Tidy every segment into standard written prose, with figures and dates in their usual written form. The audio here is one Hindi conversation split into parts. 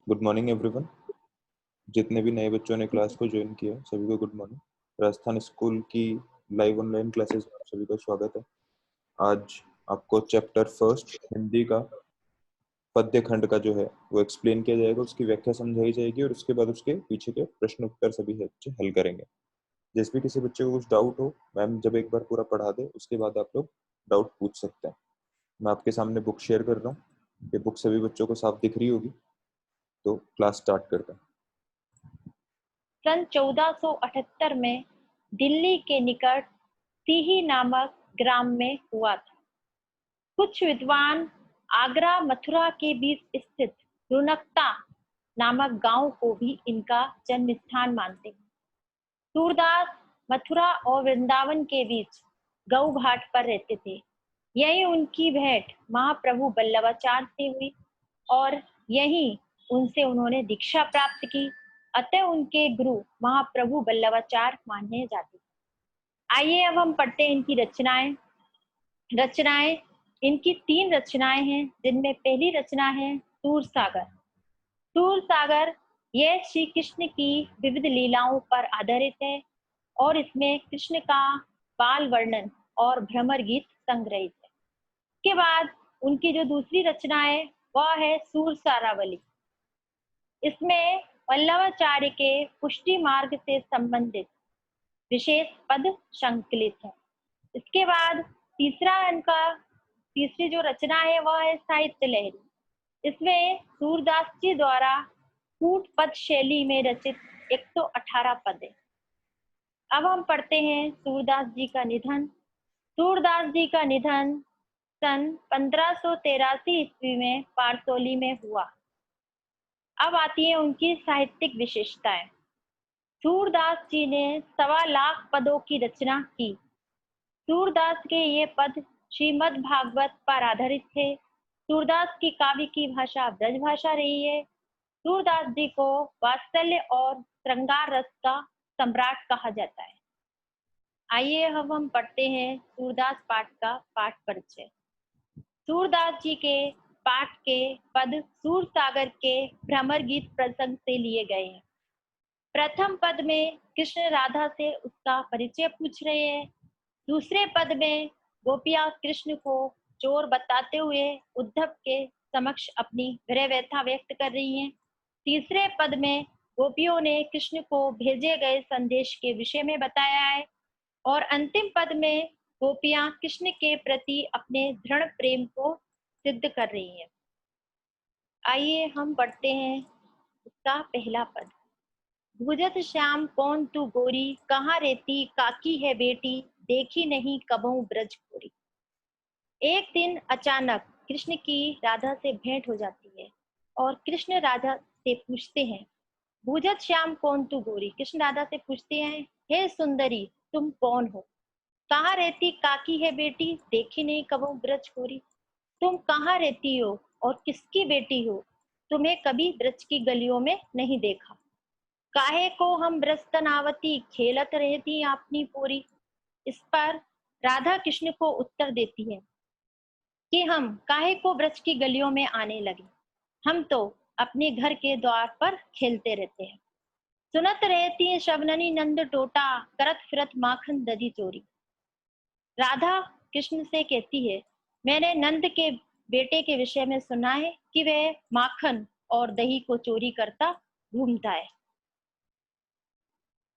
Good morning everyone. जितने भी नए बच्चों ने क्लास को ज्वाइन किया सभी को गुड मॉर्निंग। राजस्थान स्कूल की लाइव ऑनलाइन क्लासेस में आप सभी का स्वागत है। आज आपको चैप्टर फर्स्ट हिंदी का पद्य खंड का जो है वो एक्सप्लेन किया जाएगा, उसकी व्याख्या समझाई जाएगी और उसके बाद उसके पीछे के प्रश्न उत्तर सभी बच्चे हल करेंगे। जिस भी किसी बच्चे को कुछ डाउट हो, मैम जब एक बार पूरा पढ़ा दे उसके बाद आप लोग डाउट पूछ सकते हैं। मैं आपके सामने बुक शेयर कर रहा हूँ। ये बुक सभी बच्चों को साफ दिख रही होगी, तो क्लास स्टार्ट करते हैं। सन 1478 में दिल्ली के निकट सीही नामक ग्राम में हुआ था। कुछ विद्वान आगरा मथुरा के बीच स्थित रुनकता नामक गांव को भी इनका जन्म स्थान मानते हैं। सूरदास मथुरा और वृंदावन के बीच गऊ घाट पर रहते थे। यही उनकी भेंट महाप्रभु बल्लभाचार्य से हुई और यही उनसे उन्होंने दीक्षा प्राप्त की। अतः उनके गुरु महाप्रभु बल्लभाचार्य माने जाते हैं। आइए अब हम पढ़ते हैं इनकी रचनाएं इनकी 3 रचनाएं हैं, जिनमें पहली रचना है सूर सागर। सूर सागर यह श्री कृष्ण की विविध लीलाओं पर आधारित है और इसमें कृष्ण का बाल वर्णन और भ्रमर गीत संग्रहित है। इसके बाद उनकी जो दूसरी रचना है वह है सूर सारावली। इसमें वल्लभाचार्य के पुष्टि मार्ग से संबंधित विशेष पद संकलित है। इसके बाद तीसरी जो रचना है वह है साहित्य लहरी। इसमें सूरदास जी द्वारा कूट पद शैली में रचित 118 पद है। अब हम पढ़ते हैं सूरदास जी का निधन। सूरदास जी का निधन सन 1583 ईस्वी में पारसोली में हुआ। अब आती है उनकी साहित्यिक विशेषताएं। सूरदास जी ने 1.25 लाख पदों की रचना की। सूरदास के ये पद श्रीमद् भागवत पर आधारित थे। सूरदास की काव्य की भाषा ब्रज भाषा रही है। सूरदास जी को वात्सल्य और श्रृंगार रस का सम्राट कहा जाता है। आइए अब हम पढ़ते हैं सूरदास पाठ का पाठ परिचय। सूरदास जी के पाठ के पद सूर सागर के भ्रमर गीत प्रसंग से लिए गए हैं। प्रथम पद में कृष्ण राधा से उसका परिचय पूछ रहे हैं। दूसरे पद में गोपियां कृष्ण को चोर बताते हुए उद्धव के समक्ष अपनी हृदय व्यथा व्यक्त कर रही हैं। तीसरे पद में गोपियों ने कृष्ण को भेजे गए संदेश के विषय में बताया है और अंतिम पद में गोपियां कृष्ण के प्रति अपने दृढ़ प्रेम को सिद्ध कर रही हैं। आइए हम पढ़ते हैं उसका पहला पद। भुजत श्याम कौन तू गोरी, कहाँ रहती काकी है बेटी, देखी नहीं कबहू ब्रज गोरी। एक दिन अचानक कृष्ण की राधा से भेंट हो जाती है और कृष्ण राधा से पूछते हैं, भुजत श्याम कौन तू गोरी। कृष्ण राधा से पूछते हैं, हे सुंदरी तुम कौन हो, कहाँ रहती काकी है बेटी, देखी नहीं कबहू ब्रज गोरी। तुम कहाँ रहती हो और किसकी बेटी हो, तुम्हें कभी ब्रज की गलियों में नहीं देखा। काहे को हम ब्रजतनावती खेलत रहती अपनी पूरी। इस पर राधा कृष्ण को उत्तर देती है कि हम काहे को ब्रज की गलियों में आने लगे, हम तो अपने घर के द्वार पर खेलते रहते हैं। सुनत रहती है शबननी नंद टोटा, करत फिरत माखन दधी चोरी। राधा कृष्ण से कहती है, मैंने नंद के बेटे के विषय में सुना है कि वह माखन और दही को चोरी करता घूमता है।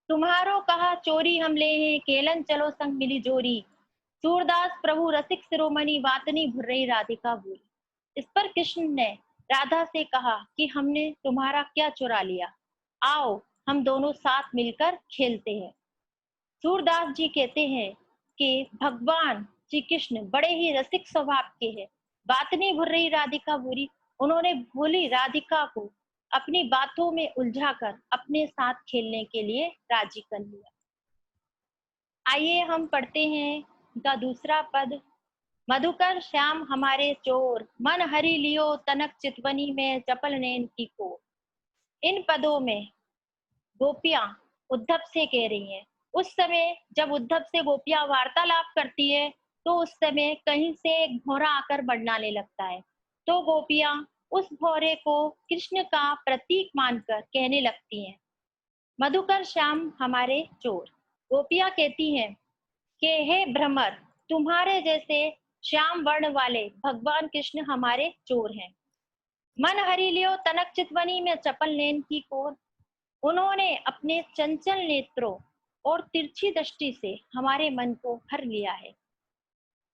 तुम्हारो कहा चोरी हम ले हैं, केलन चलो संग मिली जोरी। सूरदास प्रभु रसिक शिरोमणि वातनी भुर्रई राधिका बोली। इस पर कृष्ण ने राधा से कहा कि हमने तुम्हारा क्या चुरा लिया, आओ हम दोनों साथ मिलकर खेलते हैं। सूरदास जी कहते हैं कि भगवान श्री कृष्ण बड़े ही रसिक स्वभाव के हैं। वातनी भुर्रई राधिका बोली, उन्होंने भोली राधिका को अपनी बातों में उलझाकर अपने साथ खेलने के लिए राजी कर लिया। आइए हम पढ़ते हैं उनका दूसरा पद। मधुकर श्याम हमारे चोर, मन हरि लियो तनक चितवनी में चपल नैन की को। इन पदों में गोपियां उद्धव से कह रही हैं। उस समय जब उद्धव से गोपियां वार्तालाप करती है तो उस समय कहीं से एक घोड़ा आकर बरनाने लगता है। तो गोपियां उस भौरे को कृष्ण का प्रतीक मानकर कहने लगती हैं, मधुकर श्याम हमारे चोर। गोपियां कहती हैं कि हे भ्रमर, तुम्हारे जैसे श्याम वर्ण वाले भगवान कृष्ण हमारे चोर हैं। मन हरि लियो तनक चितवनी में चपल नैन की कोर। उन्होंने अपने चंचल नेत्रों और तिरछी दृष्टि से हमारे मन को हर लिया है।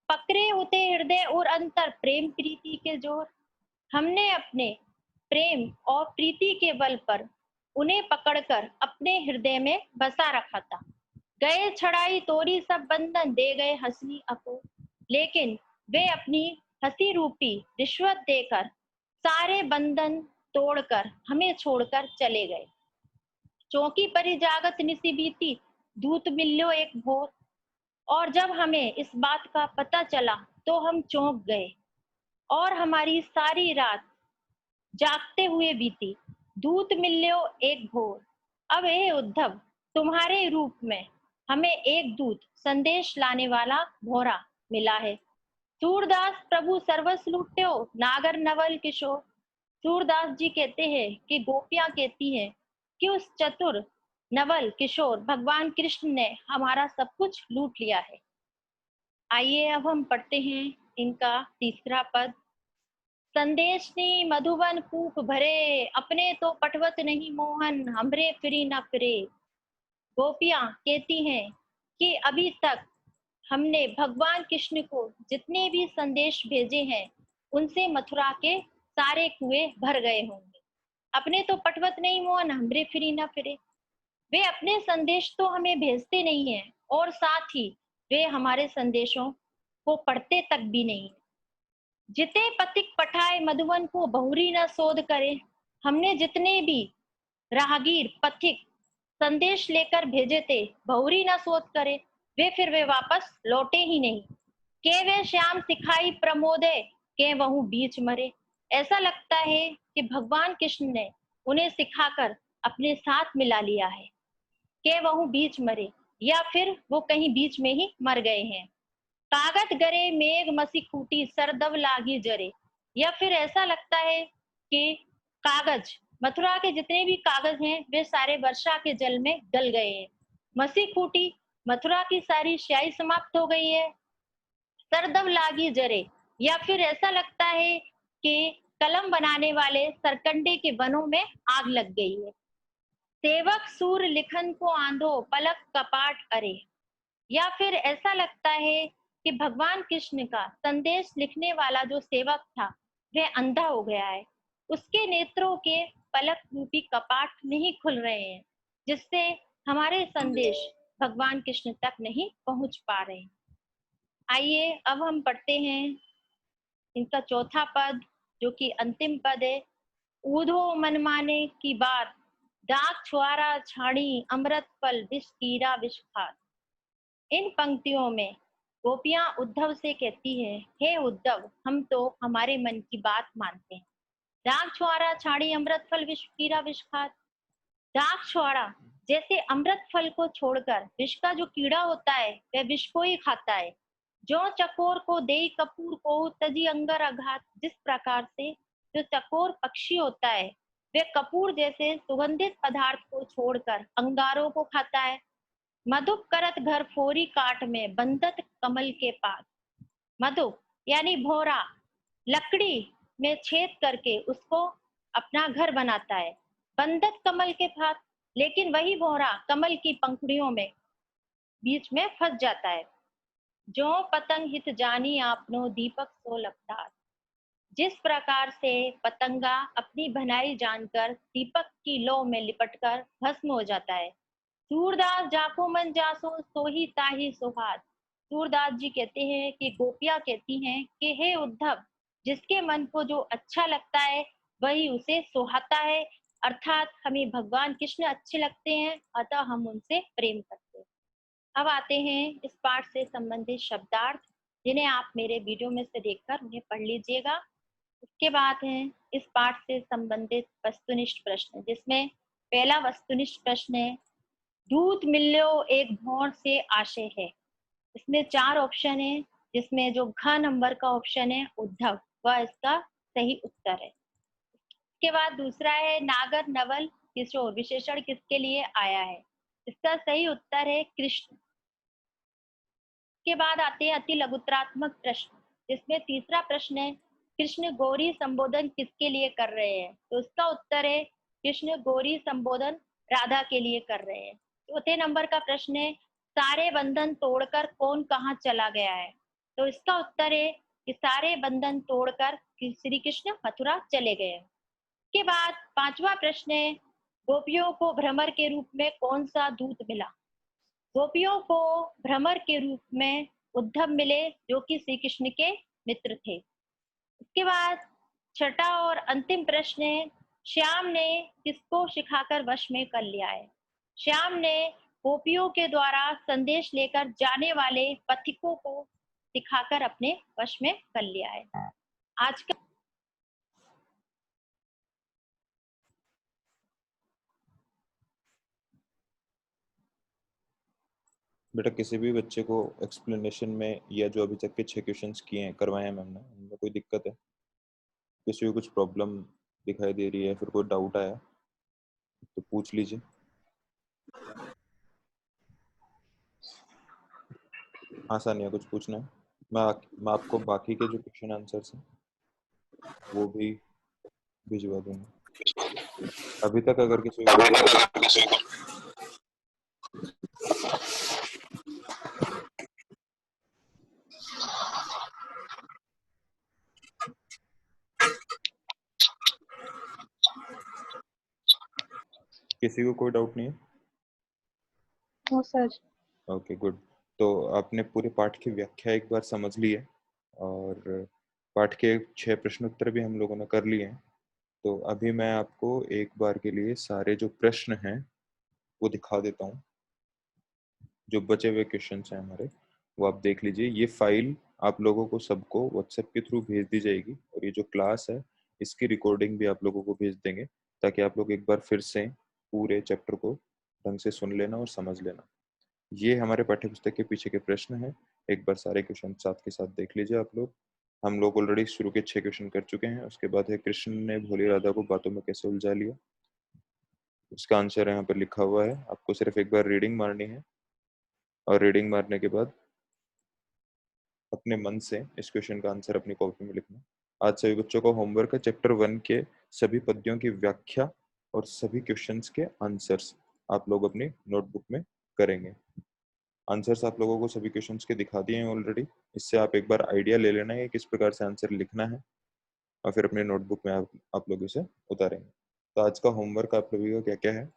पकड़े होते हृदय और अंतर प्रेम प्रीति के जोर। हमने अपने प्रेम और प्रीति के बल पर उन्हें पकड़कर अपने हृदय में बसा रखा था। गए छड़ाई तोड़ी सब बंधन, दे गए हंसी अको। लेकिन वे अपनी हंसी रूपी रिश्वत देकर सारे बंधन तोड़कर हमें छोड़कर चले गए। चौकी परी जागत निसी बीती, दूत मिल्यो एक भोर। और जब हमें इस बात का पता चला तो हम चौंक गए और हमारी सारी रात जागते हुए बीती। दूत मिल्यो एक भोर। अब हे उद्धव, तुम्हारे रूप में हमें एक दूत संदेश लाने वाला भोरा मिला है। सूरदास प्रभु सर्वस लूट्यो, नागर नवल किशोर। सूरदास जी कहते हैं कि गोपियां कहती हैं कि उस चतुर नवल किशोर भगवान कृष्ण ने हमारा सब कुछ लूट लिया है। आइए अब हम पढ़ते हैं इनका तीसरा पद। संदेशनी मधुबन कूप भरे, अपने तो पटवत नहीं मोहन, हमरे फिरी न फिरे। गोपियां कहती हैं कि अभी तक हमने भगवान कृष्ण को जितने भी संदेश भेजे हैं उनसे मथुरा के सारे कुएं भर गए होंगे। अपने तो पटवत नहीं मोहन, हमरे फिरी न फिरे। वे अपने संदेश तो हमें भेजते नहीं हैं और साथ ही वे हमारे संदेशों को पढ़ते तक भी नहीं। जिते पथिक पठाए मधुवन को, बहुरी न शोध करे। हमने जितने भी राहगीर पथिक संदेश लेकर भेजे थे, बहुरी न शोध करे, वे वापस लौटे ही नहीं। के वे श्याम सिखाई प्रमोदे, के वहु बीच मरे। ऐसा लगता है कि भगवान कृष्ण ने उन्हें सिखाकर अपने साथ मिला लिया है, के वहु बीच मरे, या फिर वो कहीं बीच में ही मर गए हैं। कागज गरे मेघ मसी खूटी, सरदब लागी जरे। या फिर ऐसा लगता है कि कागज, मथुरा के जितने भी कागज हैं वे सारे वर्षा के जल में गल गए हैं। मसी खूटी, मथुरा की सारी स्याही समाप्त हो गई है। सरदब लागी जरे, या फिर ऐसा लगता है कि कलम बनाने वाले सरकंडे के वनों में आग लग गई है। सेवक सूर लिखन को आंधो, पलक कपाट अरे। या फिर ऐसा लगता है कि भगवान कृष्ण का संदेश लिखने वाला जो सेवक था वह अंधा हो गया है। उसके नेत्रों के पलक रूपी कपाट नहीं खुल रहे हैं, जिससे हमारे संदेश भगवान कृष्ण तक नहीं पहुंच पा रहे। आइए अब हम पढ़ते हैं इनका चौथा पद, जो कि अंतिम पद है। ऊधो मनमाने की बात, दाग छुआरा छाड़ी, अमृत फल विष कीरा विष खात। इन पंक्तियों में गोपियां उद्धव से कहती है, हे उद्धव, हम तो हमारे मन की बात मानते हैं। दाग छुआरा छाड़ी, अमृत फल विष कीरा विष खात। दाग छुआरा जैसे अमृत फल को छोड़कर विष का जो कीड़ा होता है वह विष को ही खाता है। जो चकोर को देई कपूर को, तजी अंगर अघात। जिस प्रकार से जो चकोर पक्षी होता है वह कपूर जैसे सुगंधित पदार्थ को छोड़कर अंगारों को खाता है। मधुप करत घर फोरी काट में, बंधत कमल के पास। मधुप यानी भौरा लकड़ी में छेद करके उसको अपना घर बनाता है, बंधत कमल के पास। लेकिन वही भौरा कमल की पंखुड़ियों में बीच में फंस जाता है। जो पतंग हित जानी आपनो, दीपक सो लपटार। जिस प्रकार से पतंगा अपनी भनाई जानकर दीपक की लौ में लिपटकर भस्म हो जाता है। सूरदास जाको मन जासो, सोही ताही सुहात। सूरदास जी कहते हैं कि गोपियां कहती हैं कि हे उद्धव, जिसके मन को जो अच्छा लगता है वही उसे सुहाता है, अर्थात हमें भगवान कृष्ण अच्छे लगते हैं, अतः हम उनसे प्रेम करते हैं। अब आते हैं इस पाठ से संबंधित शब्दार्थ, जिन्हें आप मेरे वीडियो में से देखकर उन्हें पढ़ लीजिएगा। उसके बाद है इस पाठ से संबंधित वस्तुनिष्ठ प्रश्न, जिसमें पहला वस्तुनिष्ठ प्रश्न है, दूत मिल्यो एक भौर से आशय है। इसमें 4 ऑप्शन है, जिसमें जो घ नंबर का ऑप्शन है उद्धव, वह इसका सही उत्तर है। इसके बाद दूसरा है नागर नवल किशोर, विशेषण किसके लिए आया है? इसका सही उत्तर है कृष्ण। के बाद आते हैं अति लघुतरात्मक प्रश्न, जिसमें तीसरा प्रश्न है कृष्ण गौरी संबोधन किसके लिए कर रहे हैं? तो इसका उत्तर है कृष्ण गौरी संबोधन राधा के लिए कर रहे हैं। चौथे नंबर का प्रश्न है सारे बंधन तोड़कर कौन कहाँ चला गया है? तो इसका उत्तर है कि सारे बंधन तोड़कर श्री कृष्ण मथुरा चले गए। के बाद पांचवा प्रश्न है गोपियों को भ्रमर के रूप में कौन सा दूत मिला? गोपियों को भ्रमर के रूप में उद्धव मिले, जो कि श्री कृष्ण के मित्र थे। इसके बाद छठा और अंतिम प्रश्न है श्याम ने किसको सिखाकर वश में कर लिया है? श्याम ने गोपियों के द्वारा संदेश लेकर जाने वाले पथिकों को सिखाकर अपने वश में कर लिया है। आज का बेटा किसी भी बच्चे को एक्सप्लेनेशन में या जो अभी तक के 6 क्वेश्चंस किए हैं करवाए हैं मैम ने, उनमें कोई दिक्कत है? किसी को कुछ प्रॉब्लम दिखाई दे रही है, फिर कोई डाउट आया तो पूछ लीजिए। हाँ सानिया, कुछ पूछना है? मैं आपको बाकी के जो क्वेश्चन आंसर्स हैं वो भी भिजवा दूंगा। अभी तक अगर किसी को कोई डाउट नहीं है? No sir. Okay good. तो आपने पूरे पाठ की व्याख्या एक बार समझ ली है और पाठ के 6 प्रश्न उत्तर भी हम लोगों ने कर लिए हैं। तो अभी मैं आपको एक बार के लिए सारे जो प्रश्न हैं वो दिखा देता हूँ। जो बचे हुए क्वेश्चंस हैं हमारे वो आप देख लीजिए। ये फाइल आप लोगों को सबको व्हाट्सएप के थ्रू भेज दी जाएगी और ये जो क्लास है इसकी रिकॉर्डिंग भी आप लोगों को भेज देंगे, ताकि आप लोग एक बार फिर से पूरे चैप्टर को ढंग से सुन लेना और समझ लेना। ये हमारे पाठ्य पुस्तक के पीछे के प्रश्न हैं। एक बार सारे क्वेश्चन साथ के साथ देख लीजिए आप लोग। हम लोग ऑलरेडी शुरू के 6 क्वेश्चन कर चुके हैं। उसके बाद है कृष्ण ने भोली राधा को बातों में कैसे उलझा लिया। उसका आंसर यहाँ पर लिखा हुआ है, आपको सिर्फ एक बार रीडिंग मारनी है और रीडिंग मारने के बाद अपने मन से इस क्वेश्चन का आंसर अपनी कॉपी में लिखना। आज सभी बच्चों का होमवर्क है चैप्टर 1 के सभी पद्यों की व्याख्या और सभी क्वेश्चंस के आंसर्स आप लोग अपनी नोटबुक में करेंगे। आंसर्स आप लोगों को सभी क्वेश्चंस के दिखा दिए हैं ऑलरेडी। इससे आप एक बार आइडिया ले लेना है किस प्रकार से आंसर लिखना है और फिर अपने नोटबुक में आप लोग इसे उतारेंगे। तो आज का होमवर्क आप लोगों का क्या क्या है?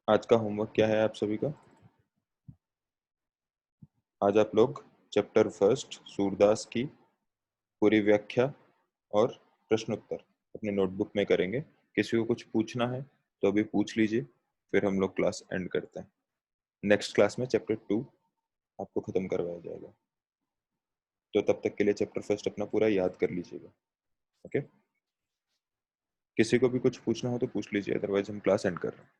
आज का होमवर्क क्या है आप सभी का? आज आप लोग चैप्टर 1 सूरदास की पूरी व्याख्या और प्रश्न उत्तर अपने नोटबुक में करेंगे। किसी को कुछ पूछना है तो अभी पूछ लीजिए, फिर हम लोग क्लास एंड करते हैं। नेक्स्ट क्लास में चैप्टर 2 आपको खत्म करवाया जाएगा। तो तब तक के लिए चैप्टर 1 अपना पूरा याद कर लीजिएगा। ओके, किसी को भी कुछ पूछना हो तो पूछ लीजिए, अदरवाइज हम क्लास एंड कर रहे हैं।